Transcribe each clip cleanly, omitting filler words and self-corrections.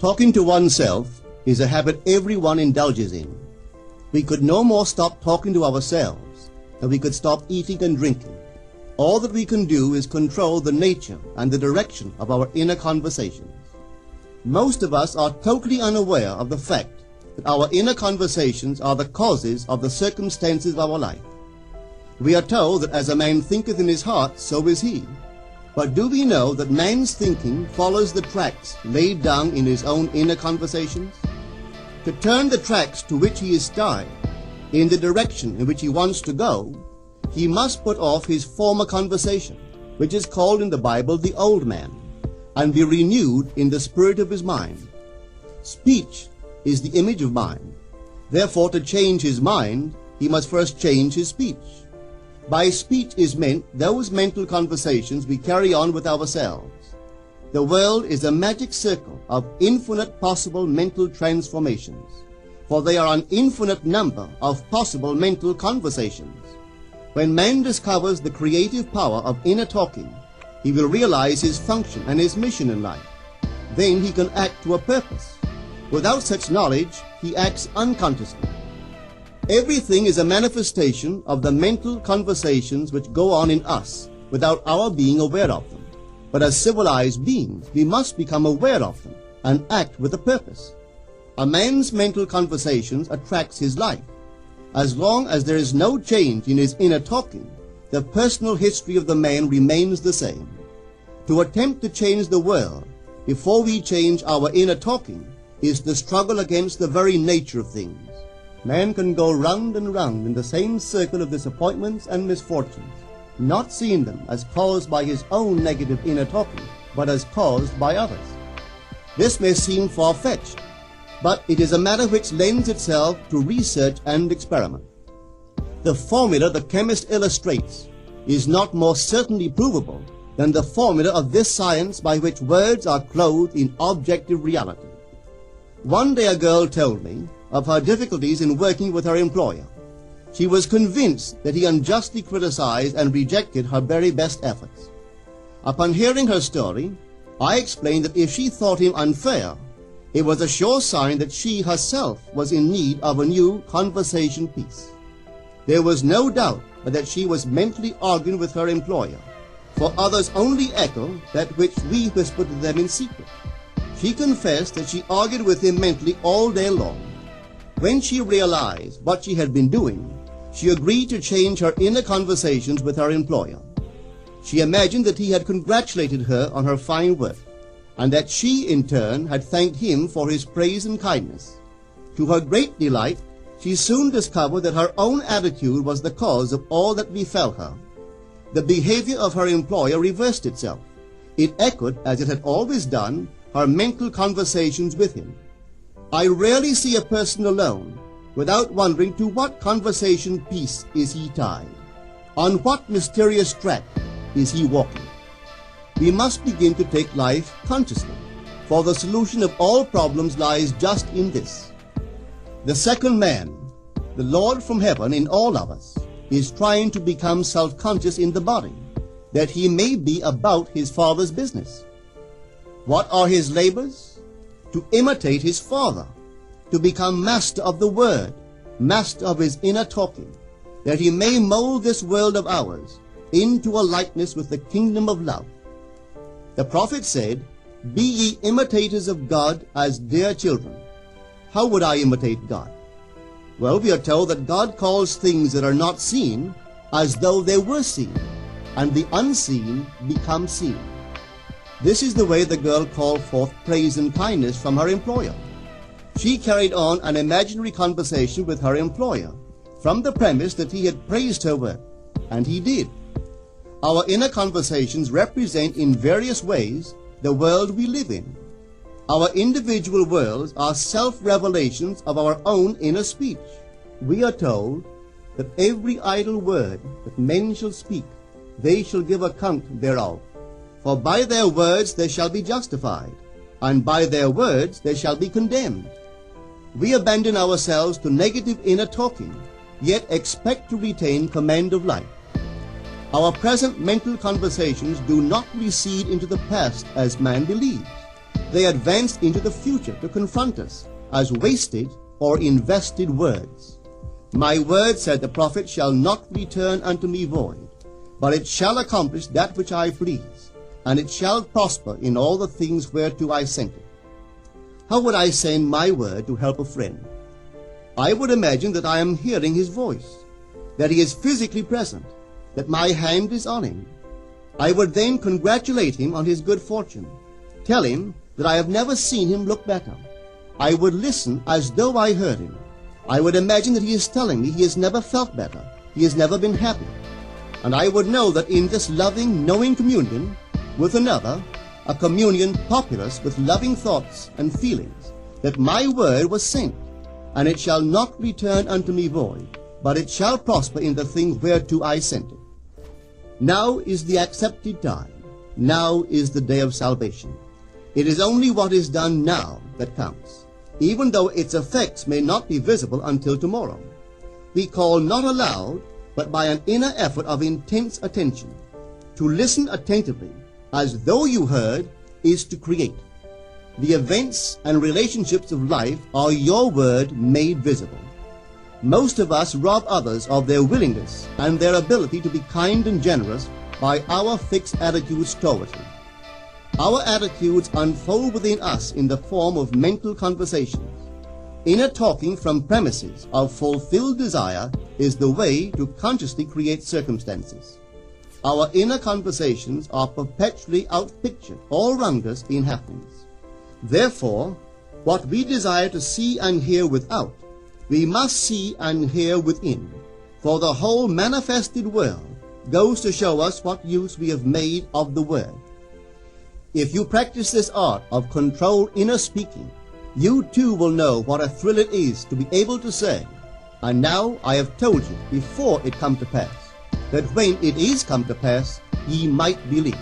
Talking to oneself is a habit everyone indulges in. We could no more stop talking to ourselves than we could stop eating and drinking. All that we can do is control the nature and the direction of our inner conversations. Most of us are totally unaware of the fact that our inner conversations are the causes of the circumstances of our life. We are told that as a man thinketh in his heart, so is he. But do we know that man's thinking follows the tracks laid down in his own inner conversations? To turn the tracks to which he is tied in the direction in which he wants to go, he must put off his former conversation, which is called in the Bible the old man, and be renewed in the spirit of his mind. Speech is the image of mind. Therefore, to change his mind, he must first change his speech. By speech is meant those mental conversations we carry on with ourselves. The world is a magic circle of infinite possible mental transformations, for there are an infinite number of possible mental conversations. When man discovers the creative power of inner talking, he will realize his function and his mission in life. Then he can act to a purpose. Without such knowledge, he acts unconsciously. Everything is a manifestation of the mental conversations which go on in us without our being aware of them. But as civilized beings, we must become aware of them and act with a purpose. A man's mental conversations attracts his life. As long as there is no change in his inner talking, the personal history of the man remains the same. To attempt to change the world before we change our inner talking is the struggle against the very nature of things. Man can go round and round in the same circle of disappointments and misfortunes, not seeing them as caused by his own negative inner talking, but as caused by others. This may seem far-fetched, but it is a matter which lends itself to research and experiment. The formula the chemist illustrates is not more certainly provable than the formula of this science by which words are clothed in objective reality. One day a girl told me of her difficulties in working with her employer. She was convinced that he unjustly criticized and rejected her very best efforts. Upon hearing her story, I explained that if she thought him unfair, it was a sure sign that she herself was in need of a new conversation piece. There was no doubt but that she was mentally arguing with her employer, for others only echo that which we whisper to them in secret. She confessed that she argued with him mentally all day long. When she realized what she had been doing, she agreed to change her inner conversations with her employer. She imagined that he had congratulated her on her fine work, and that she, in turn, had thanked him for his praise and kindness. To her great delight, she soon discovered that her own attitude was the cause of all that befell her. The behavior of her employer reversed itself. It echoed, as it had always done, her mental conversations with him. I rarely see a person alone without wondering to what conversation piece is he tied. On what mysterious track is he walking? We must begin to take life consciously, for the solution of all problems lies just in this. The second man, the Lord from heaven in all of us, is trying to become self-conscious in the body, that he may be about his Father's business. What are his labors? To imitate his Father, to become master of the Word, master of his inner talking, that he may mold this world of ours into a likeness with the kingdom of love. The prophet said, "Be ye imitators of God as dear children." How would I imitate God? Well, we are told that God calls things that are not seen as though they were seen, and the unseen become seen. This is the way the girl called forth praise and kindness from her employer. She carried on an imaginary conversation with her employer from the premise that he had praised her work, and he did. Our inner conversations represent in various ways the world we live in. Our individual worlds are self-revelations of our own inner speech. We are told that every idle word that men shall speak, they shall give account thereof. For by their words they shall be justified, and by their words they shall be condemned. We abandon ourselves to negative inner talking, yet expect to retain command of life. Our present mental conversations do not recede into the past as man believes. They advanced into the future to confront us as wasted or invested words. My word, said the prophet, shall not return unto me void, but it shall accomplish that which I please, and it shall prosper in all the things whereto I sent it. How would I send my word to help a friend? I would imagine that I am hearing his voice, that he is physically present, that my hand is on him. I would then congratulate him on his good fortune, tell him that I have never seen him look better. I would listen as though I heard him. I would imagine that he is telling me he has never felt better, he has never been happy. And I would know that in this loving, knowing communion with another, a communion populous with loving thoughts and feelings, that my word was sent, and it shall not return unto me void, but it shall prosper in the thing whereto I sent it. Now is the accepted time. Now is the day of salvation. It is only what is done now that counts, even though its effects may not be visible until tomorrow. We call not aloud, but by an inner effort of intense attention. To listen attentively, as though you heard, is to create. The events and relationships of life are your word made visible. Most of us rob others of their willingness and their ability to be kind and generous by our fixed attitudes toward them. Our attitudes unfold within us in the form of mental conversations. Inner talking from premises of fulfilled desire is the way to consciously create circumstances. Our inner conversations are perpetually outpictured all around us in happenings. Therefore, what we desire to see and hear without, we must see and hear within, for the whole manifested world goes to show us what use we have made of the word. If you practice this art of controlled inner speaking, you too will know what a thrill it is to be able to say, and now I have told you before it come to pass, that when it is come to pass, ye might believe.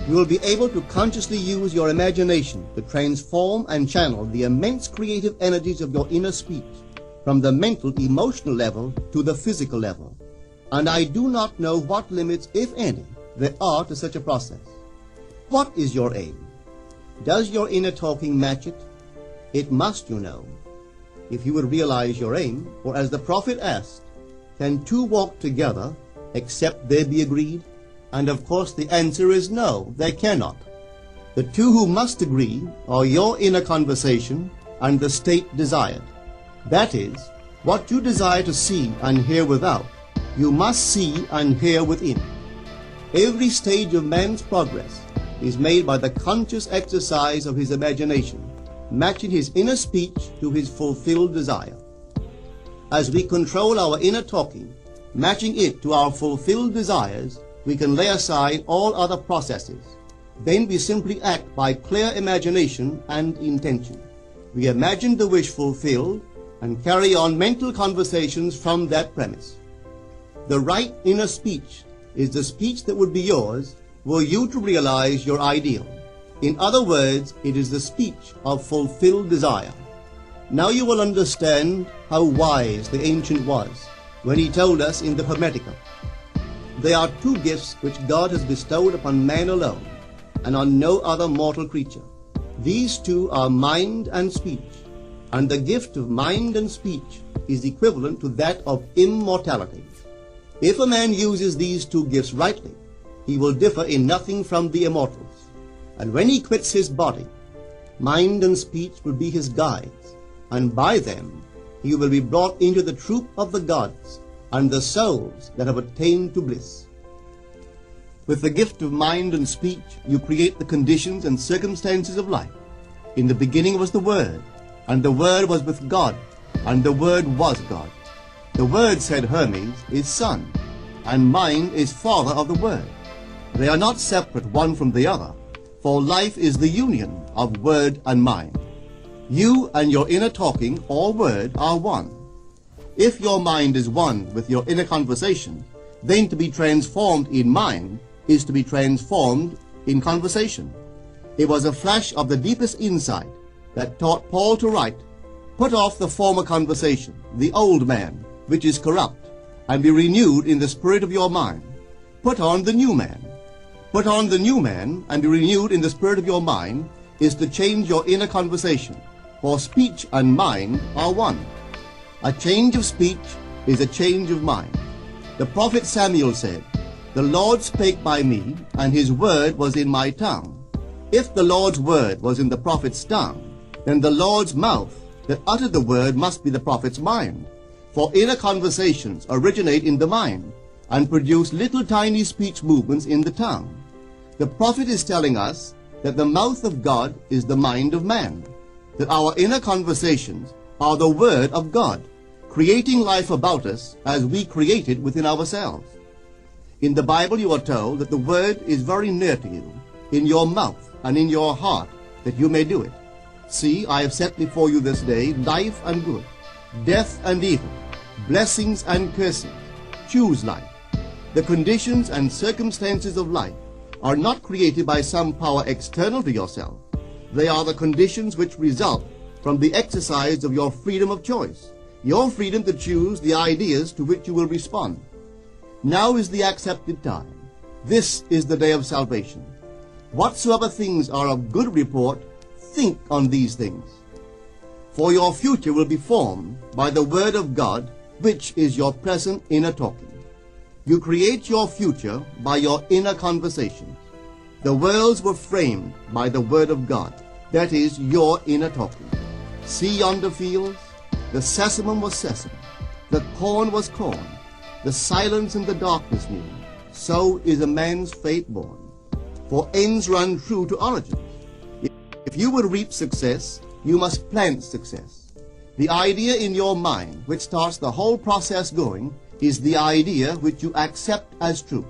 You will be able to consciously use your imagination to transform and channel the immense creative energies of your inner speech from the mental, emotional level to the physical level. And I do not know what limits, if any, there are to such a process. What is your aim? Does your inner talking match it? It must, you know. If you would realize your aim, or as the prophet asked, can two walk together except they be agreed? And of course the answer is no, they cannot. The two who must agree are your inner conversation and the state desired. That is, what you desire to see and hear without, you must see and hear within. Every stage of man's progress is made by the conscious exercise of his imagination, matching his inner speech to his fulfilled desire. As we control our inner talking, matching it to our fulfilled desires, we can lay aside all other processes. Then we simply act by clear imagination and intention. We imagine the wish fulfilled and carry on mental conversations from that premise. The right inner speech is the speech that would be yours were you to realize your ideal. In other words, it is the speech of fulfilled desire. Now you will understand how wise the ancient was when he told us in the Hermetica, there are two gifts which God has bestowed upon man alone, and on no other mortal creature. These two are mind and speech, and the gift of mind and speech is equivalent to that of immortality. If a man uses these two gifts rightly, he will differ in nothing from the immortals. And when he quits his body, mind and speech will be his guides, and by them he will be brought into the troop of the gods and the souls that have attained to bliss. With the gift of mind and speech, you create the conditions and circumstances of life. In the beginning was the Word, and the Word was with God, and the Word was God. The Word, said Hermes, is Son, and mind is Father of the Word. They are not separate one from the other, for life is the union of word and mind. You and your inner talking or word are one. If your mind is one with your inner conversation, then to be transformed in mind is to be transformed in conversation. It was a flash of the deepest insight that taught Paul to write, put off the former conversation, the old man, which is corrupt, and be renewed in the spirit of your mind. Put on the new man. Put on the new man, and be renewed in the spirit of your mind, is to change your inner conversation, for speech and mind are one. A change of speech is a change of mind. The prophet Samuel said, "The Lord spake by me, and his word was in my tongue." If the Lord's word was in the prophet's tongue, then the Lord's mouth that uttered the word must be the prophet's mind. For inner conversations originate in the mind and produce little tiny speech movements in the tongue. The prophet is telling us that the mouth of God is the mind of man, that our inner conversations are the word of God, creating life about us as we create it within ourselves. In the Bible you are told that the word is very near to you, in your mouth and in your heart, that you may do it. See, I have set before you this day life and good, death and evil, blessings and cursings. Choose life. The conditions and circumstances of life are not created by some power external to yourself. They are the conditions which result from the exercise of your freedom of choice, your freedom to choose the ideas to which you will respond. Now is the accepted time. This is the day of salvation. Whatsoever things are of good report, think on these things. For your future will be formed by the word of God, which is your present inner talking. You create your future by your inner conversations. The worlds were framed by the word of God, that is your inner talking. See yonder fields? The sesamum was sesame, the corn was corn, the silence and the darkness knew. So is a man's fate born. For ends run true to origins. If you would reap success, you must plant success. The idea in your mind which starts the whole process going is the idea which you accept as true.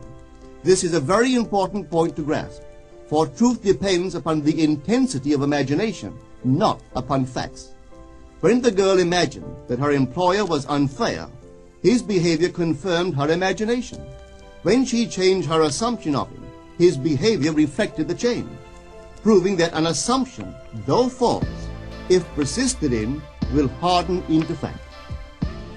This is a very important point to grasp, for truth depends upon the intensity of imagination, not upon facts. When the girl imagined that her employer was unfair, his behavior confirmed her imagination. When she changed her assumption of him, his behavior reflected the change, proving that an assumption, though false, if persisted in, will harden into fact.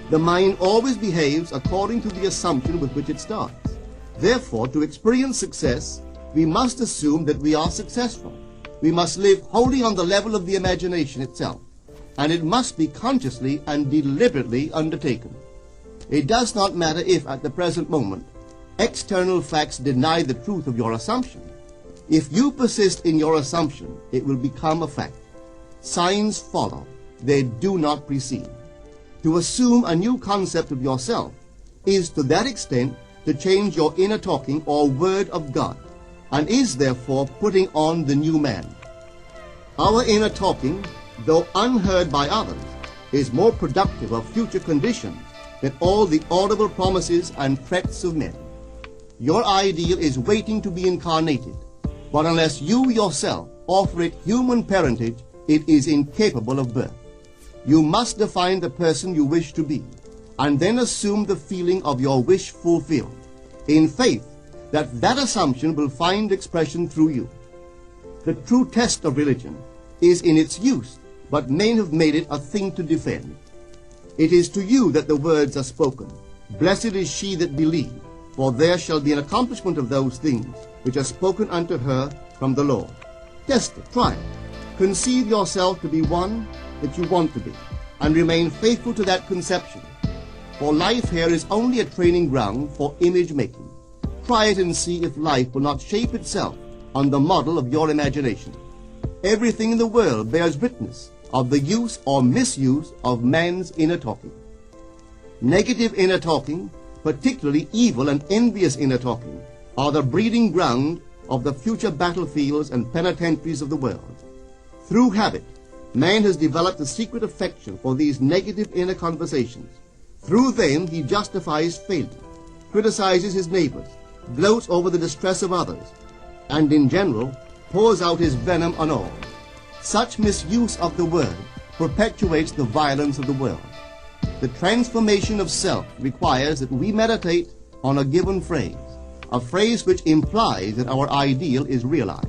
The mind always behaves according to the assumption with which it starts. Therefore, to experience success, we must assume that we are successful. We must live wholly on the level of the imagination itself, and it must be consciously and deliberately undertaken. It does not matter if, at the present moment, external facts deny the truth of your assumption. If you persist in your assumption, it will become a fact. Signs follow, they do not precede. To assume a new concept of yourself is to that extent to change your inner talking or word of God, and is therefore putting on the new man. Our inner talking, though unheard by others, is more productive of future conditions than all the audible promises and threats of men. Your ideal is waiting to be incarnated, but unless you yourself offer it human parentage, it is incapable of birth. You must define the person you wish to be, and then assume the feeling of your wish fulfilled, in faith that that assumption will find expression through you. The true test of religion is in its use, but men have made it a thing to defend. It is to you that the words are spoken. Blessed is she that believed, for there shall be an accomplishment of those things which are spoken unto her from the Lord. Test it, try it. Conceive yourself to be one that you want to be, and remain faithful to that conception. For life here is only a training ground for image making. Try it and see if life will not shape itself on the model of your imagination. Everything in the world bears witness of the use or misuse of man's inner talking. Negative inner talking, particularly evil and envious inner talking, are the breeding ground of the future battlefields and penitentiaries of the world. Through habit, man has developed a secret affection for these negative inner conversations. Through them he justifies failure, criticizes his neighbors, gloats over the distress of others, and in general pours out his venom on all. Such misuse of the word perpetuates the violence of the world. The transformation of self requires that we meditate on a given phrase, a phrase which implies that our ideal is realized,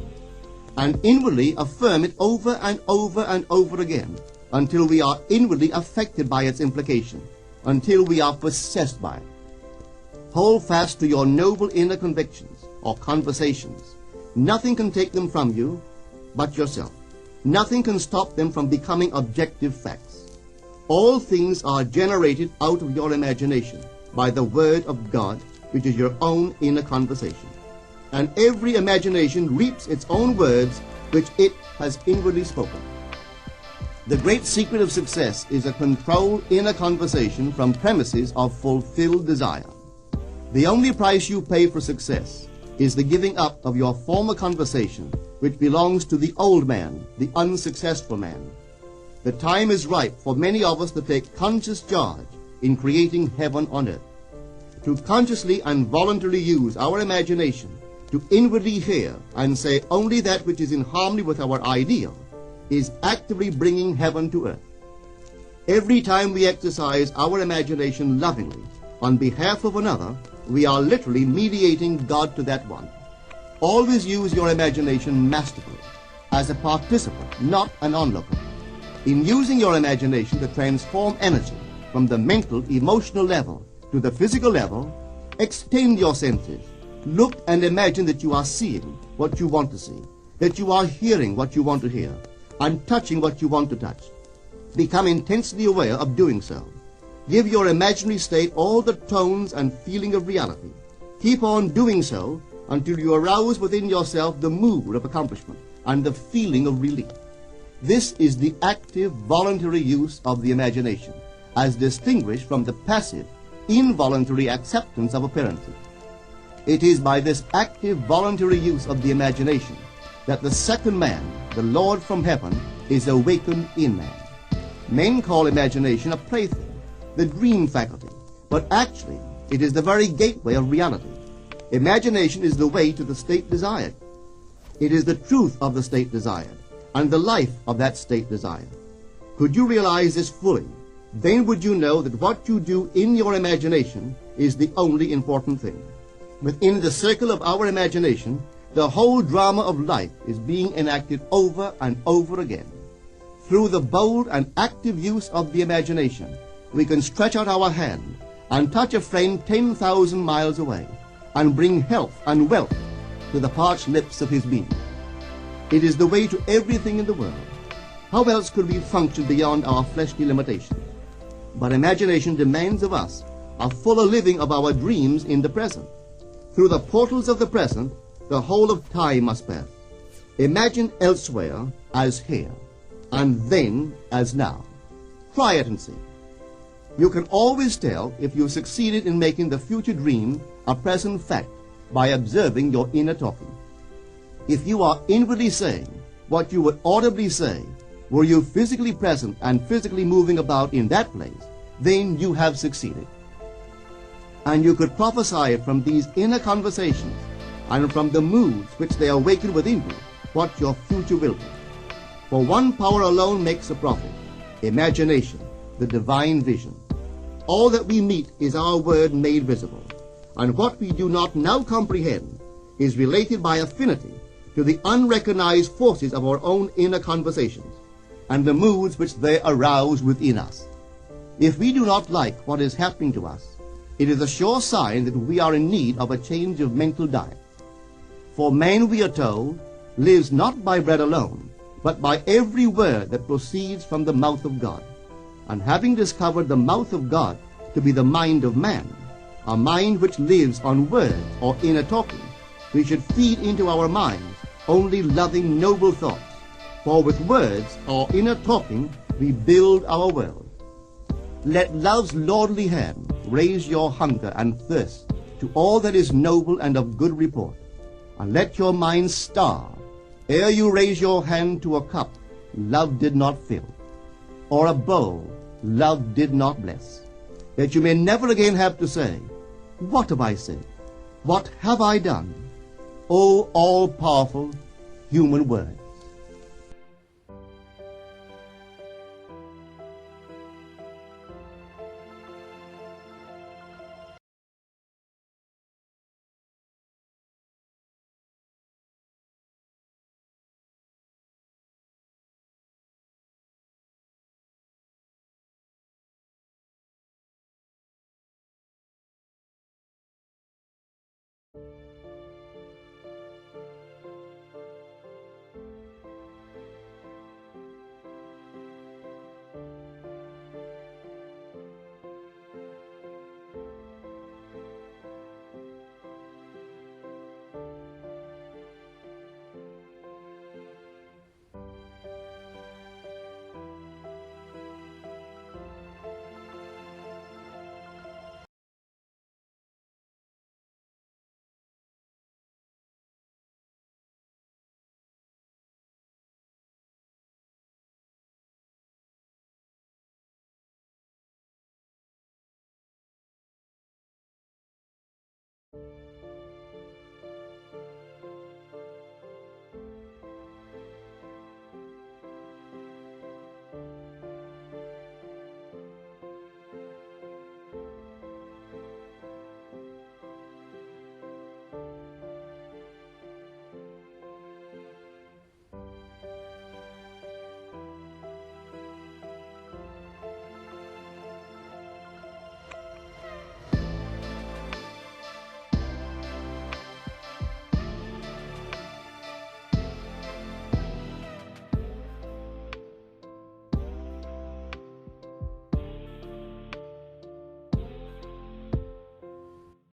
and inwardly affirm it over and over and over again until we are inwardly affected by its implication, until we are possessed by it. Hold fast to your noble inner convictions or conversations. Nothing can take them from you but yourself. Nothing can stop them from becoming objective facts. All things are generated out of your imagination by the Word of God, which is your own inner conversation. And every imagination reaps its own words which it has inwardly spoken. The great secret of success is a controlled inner conversation from premises of fulfilled desire. The only price you pay for success is the giving up of your former conversation, which belongs to the old man, the unsuccessful man. The time is ripe for many of us to take conscious charge in creating heaven on earth. To consciously and voluntarily use our imagination to inwardly hear and say only that which is in harmony with our ideal is actively bringing heaven to earth. Every time we exercise our imagination lovingly on behalf of another, we are literally mediating God to that one. Always use your imagination masterfully, as a participant, not an onlooker. In using your imagination to transform energy from the mental, emotional level to the physical level, extend your senses. Look and imagine that you are seeing what you want to see, that you are hearing what you want to hear, and touching what you want to touch. Become intensely aware of doing so. Give your imaginary state all the tones and feeling of reality. Keep on doing so until you arouse within yourself the mood of accomplishment and the feeling of relief. This is the active, voluntary use of the imagination, as distinguished from the passive, involuntary acceptance of appearances. It is by this active, voluntary use of the imagination that the second man, the Lord from heaven, is awakened in man. Men call imagination a plaything, the dream faculty, but actually it is the very gateway of reality. Imagination is the way to the state desired. It is the truth of the state desired, and the life of that state desired. Could you realize this fully, then would you know that what you do in your imagination is the only important thing. Within the circle of our imagination, the whole drama of life is being enacted over and over again. Through the bold and active use of the imagination, we can stretch out our hand and touch a friend 10,000 miles away and bring health and wealth to the parched lips of his being. It is the way to everything in the world. How else could we function beyond our fleshly limitations? But imagination demands of us a fuller living of our dreams in the present. Through the portals of the present, the whole of time must pass. Imagine elsewhere as here, and then as now. Try it and see. You can always tell if you succeeded in making the future dream a present fact by observing your inner talking. If you are inwardly saying what you would audibly say were you physically present and physically moving about in that place, then you have succeeded. And you could prophesy from these inner conversations and from the moods which they awaken within you what your future will be. For one power alone makes a prophet, imagination, the divine vision. All that we meet is our word made visible, and what we do not now comprehend is related by affinity to the unrecognized forces of our own inner conversations and the moods which they arouse within us. If we do not like what is happening to us, it is a sure sign that we are in need of a change of mental diet. For man, we are told, lives not by bread alone, but by every word that proceeds from the mouth of God. And having discovered the mouth of God to be the mind of man, a mind which lives on words or inner talking, we should feed into our minds only loving, noble thoughts. For with words or inner talking, we build our world. Let love's lordly hand raise your hunger and thirst to all that is noble and of good report, and let your mind starve ere you raise your hand to a cup love did not fill, or a bowl love did not bless, that you may never again have to say, "What have I said? What have I done?" O all-powerful human word.